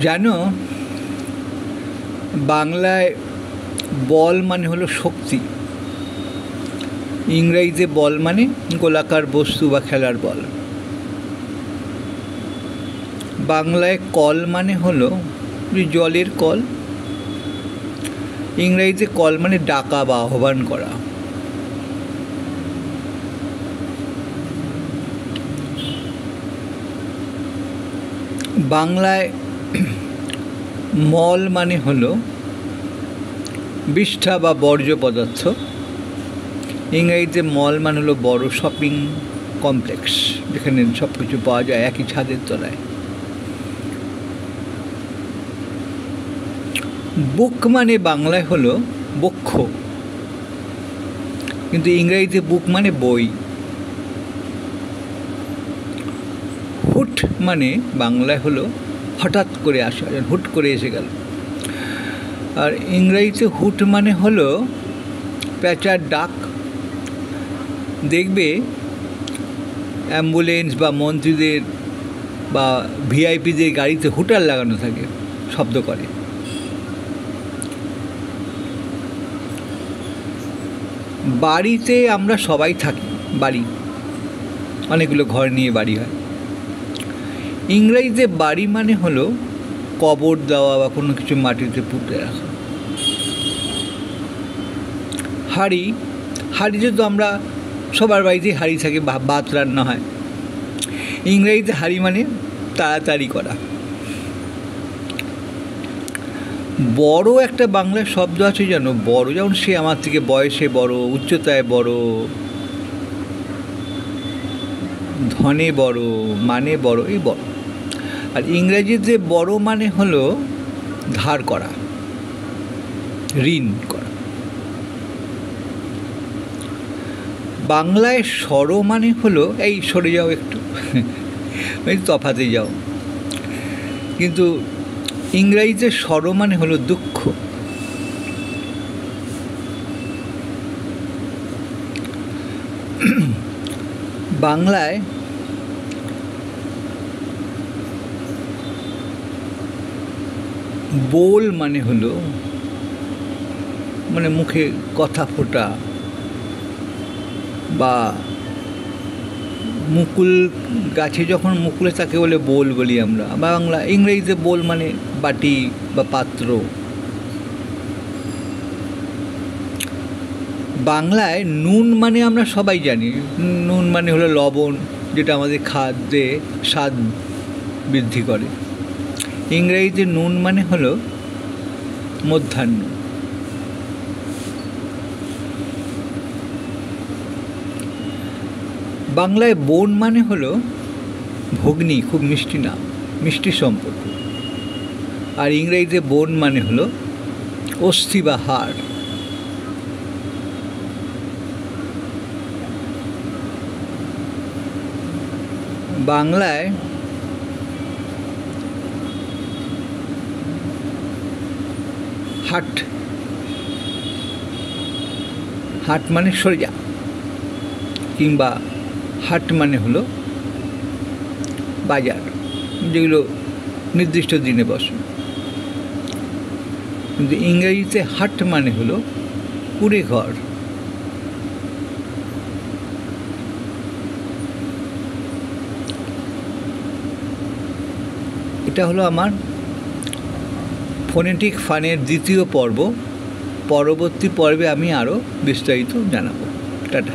জানো, বাংলায় বল মানে হলো শক্তি, ইংরেজিতে বল মানে গোলাকার বস্তু বা খেলার বল। বাংলায় কল মানে হলো জলের কল, ইংরেজিতে কল মানে ডাকা বা আহ্বান করা। বাংলায় মল মানে হলো বিষ্ঠা বা বর্জ্য পদার্থ, ইংরেজিতে মল মানে হলো বড় শপিং কমপ্লেক্স, যেখানে সব কিছু পাওয়া যায় একই ছাদের তলায়। বুক মানে বাংলায় হলো বক্ষ, কিন্তু ইংরেজিতে বুক মানে বই। হুট মানে বাংলায় হলো হঠাৎ করে আসা, হুট করে এসে গেল। আর ইংরেজিতে হুট মানে হলো প্যাঁচার ডাক। দেখবে অ্যাম্বুলেন্স বা মন্ত্রীদের বা ভিআইপিদের গাড়িতে হুটার লাগানো থাকে, শব্দ করে। বাড়িতে আমরা সবাই থাকি, বাড়ি অনেকগুলো ঘর নিয়ে বাড়ি হয়। ইংরেজিতে বাড়ি মানে হলো কবর দেওয়া বা কোনো কিছু মাটিতে পুঁতে রাখা। হাঁড়িতে তো আমরা সবার বাড়িতেই হাঁড়ি থাকে, ভাত রান্না হয়। ইংরেজিতে হাঁড়ি মানে তাড়াতাড়ি করা। বড় একটা বাংলার শব্দ আছে জানো, বড়, যেমন সে আমার থেকে বয়সে বড়, উচ্চতায় বড়, ধনে বড়, মানে বড়, এই বড়। আর ইংরেজিতে বড় মানে হলো ধার করা, ঋণ করা। বাংলায় সর মানে হলো এই সরে যাও একটু, এই তফাতে যাও। কিন্তু ইংরেজিতে সর মানে হলো দুঃখ। বাংলায় বোল মানে হলো মানে মুখে কথা ফোটা, বা মুকুল গাছে যখন মুকুলে তাকে বলে বোল বলি আমরা বাংলা। ইংরেজিতে বোল মানে বাটি বা পাত্র। বাংলায় নুন মানে আমরা সবাই জানি, নুন মানে হলো লবণ, যেটা আমাদের খাদ্যে স্বাদ বৃদ্ধি করে। ইংরেজিতে নুন মানে হলো মধ্যাহ্ন। বাংলায় বোন মানে হলো ভগ্নী, খুব মিষ্টি নাম, মিষ্টি সম্পর্ক। আর ইংরেজিতে বোন মানে হলো অস্থি বা হাড়। বাংলায় হাট, হাট মানে সরে যা, কিংবা হাট মানে হলো বাজার, যেগুলো নির্দিষ্ট দিনে বসে। কিন্তু ইংরেজিতে হাট মানে হলো কুড়ে ঘর। এটা হলো আমার ফোনেটিক ফানের দ্বিতীয় পর্ব। পরবর্তী পর্বে আমি আরও বিস্তারিত জানাবো। টাটা।